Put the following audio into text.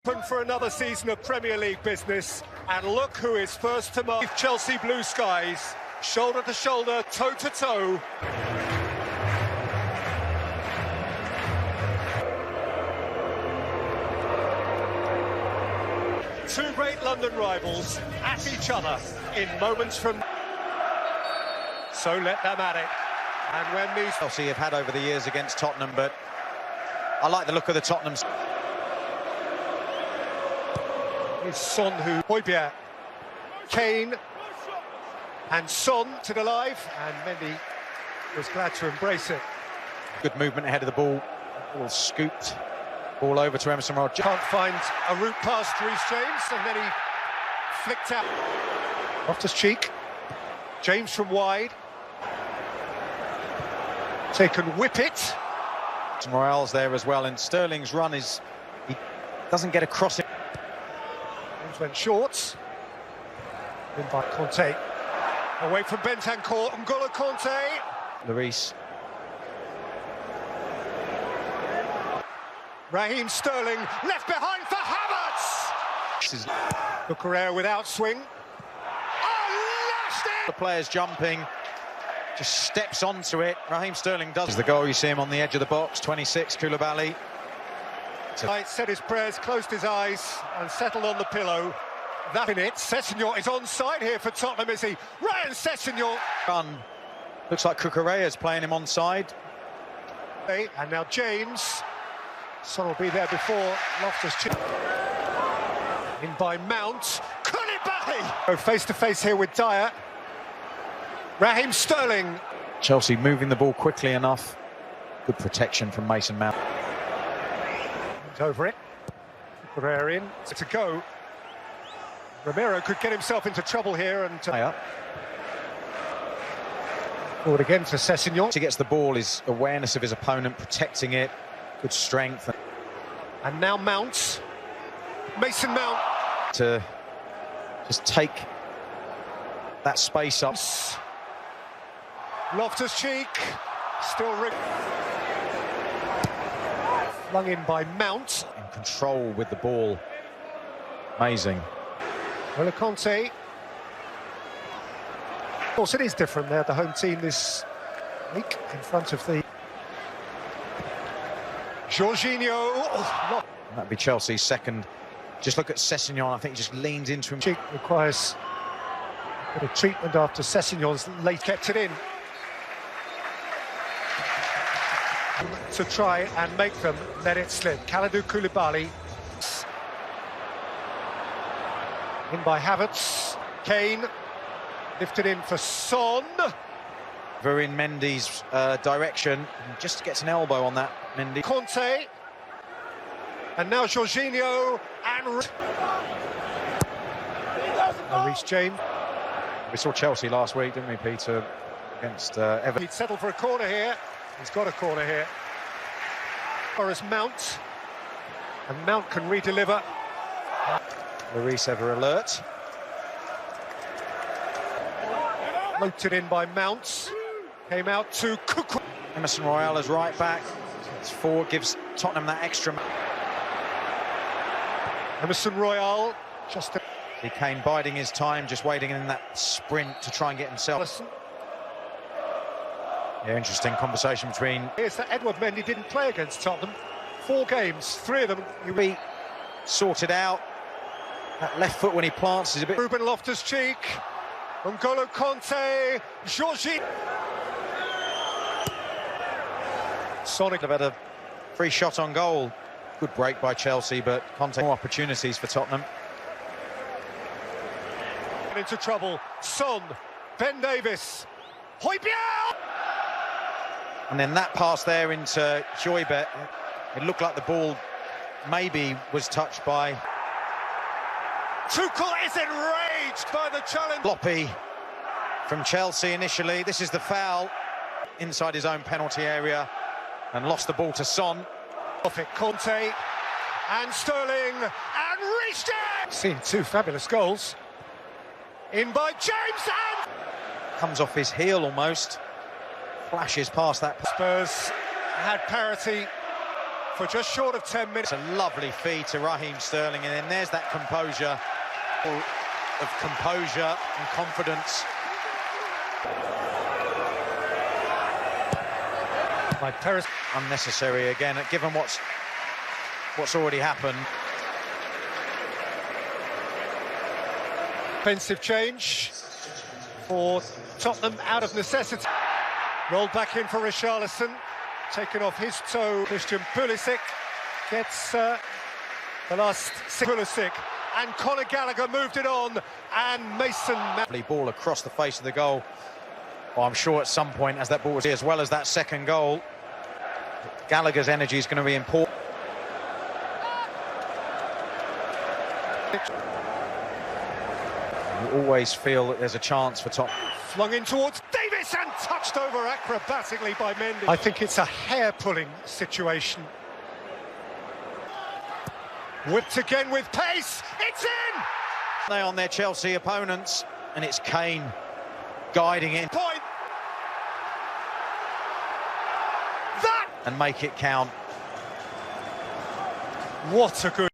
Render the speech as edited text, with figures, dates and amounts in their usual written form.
Open for another season of Premier League business, and look who is first to mark. Chelsea blue skies, shoulder to shoulder, toe to toe. Two great London rivals at each other in moments from. So let them at it. And when these Chelsea have had over the years against Tottenham, but I like the look of the Tottenham. It's Son who Højbjerg, Kane and Son to the live, and Mendy was glad to embrace it. Good movement ahead of the ball. All scooped ball over to Emerson Royal. Can't find a route past Reece James, and then he flicked out. Loftus-Cheek, James from wide. Taken whip it. Royal's there as well, and Sterling's run is he doesn't get across it. Went short. In by Conte. Away from Bentancur. N'Golo Conte. Lloris. Raheem Sterling left behind for Havertz. Cucurella without swing. Oh, lashed it! The player's jumping. Just steps onto it. Raheem Sterling does the goal. You see him on the edge of the box. 26, Koulibaly. Knight said his prayers, closed his eyes and settled on the pillow. That in it. Sessegnon is onside here for Tottenham, is he? Ryan Sessegnon. Looks like Cucurella's playing him onside. And now James. Son will be there before Loftus-Cheek. In by Mount. Koulibaly. Face to face here with Dyer. Raheem Sterling. Chelsea moving the ball quickly enough. Good protection from Mason Mount. Over it. Pereira in to go. Romero could get himself into trouble here and forward again to Sessegnon. He gets the ball, his awareness of his opponent, protecting it, good strength. And now Mount. Mason Mount. To just take that space up. Loftus-Cheek. Still flung in by Mount. In control with the ball. Amazing. N'Golo Conte. Of course, it is different. They're the home team this week in front of the Jorginho. Oh, that'd be Chelsea's second. Just look at Sessegnon. I think he just leans into him. Cheek requires a bit of treatment after Sessegnon's late kept it in. To try and make them let it slip. Kalidou Koulibaly. In by Havertz. Kane. Lifted in for Son. We're in Mendy's direction. And just gets an elbow on that, Mendy. Conte. And now Jorginho. And Reece James. We saw Chelsea last week, didn't we, Peter? Against Everton. He'd settled for a corner here. He's got a corner here. Or as Mount, and Mount can redeliver. Lloris ever alert. Floated in by Mount. Came out to Cook. Emerson Royal as right back. It's forward, gives Tottenham that extra. Emerson Royal just. He came biding his time, just waiting in that sprint to try and get himself. Yeah, interesting conversation between. Here's that Edward Mendy didn't play against Tottenham. 4 games, 3 of them. He'll be sorted out. That left foot when he plants is a bit. Ruben Loftus-Cheek, N'Golo Conte, Jorginho. Sonic have had a free shot on goal. Good break by Chelsea, but Conte more opportunities for Tottenham. Into trouble. Son, Ben Davis, Højbjerg. And then that pass there into Højbjerg, it looked like the ball maybe was touched by. Tuchel is enraged by the challenge. Sloppy from Chelsea initially. This is the foul inside his own penalty area and lost the ball to Son. Conte and Sterling and Reece James. Seen 2 fabulous goals. In by James and comes off his heel almost. Flashes past that. Spurs had parity for just short of 10 minutes. It's a lovely feed to Raheem Sterling, and then there's that composure of composure and confidence. By Perez. Unnecessary again, given what's already happened. Offensive change for Tottenham out of necessity. Rolled back in for Richarlison, taken off his toe. Christian Pulisic gets the last Pulisic, and Conor Gallagher moved it on, and Mason. Ball across the face of the goal. Well, I'm sure at some point, as that ball was here, as well as that second goal, Gallagher's energy is going to be important. You always feel that there's a chance for Tottenham. Flung in towards Davis and touched over acrobatically by Mendy. I think it's a hair-pulling situation. Whipped again with pace. It's in! They on their Chelsea opponents, and it's Kane guiding it. Point. That! And make it count. What a good...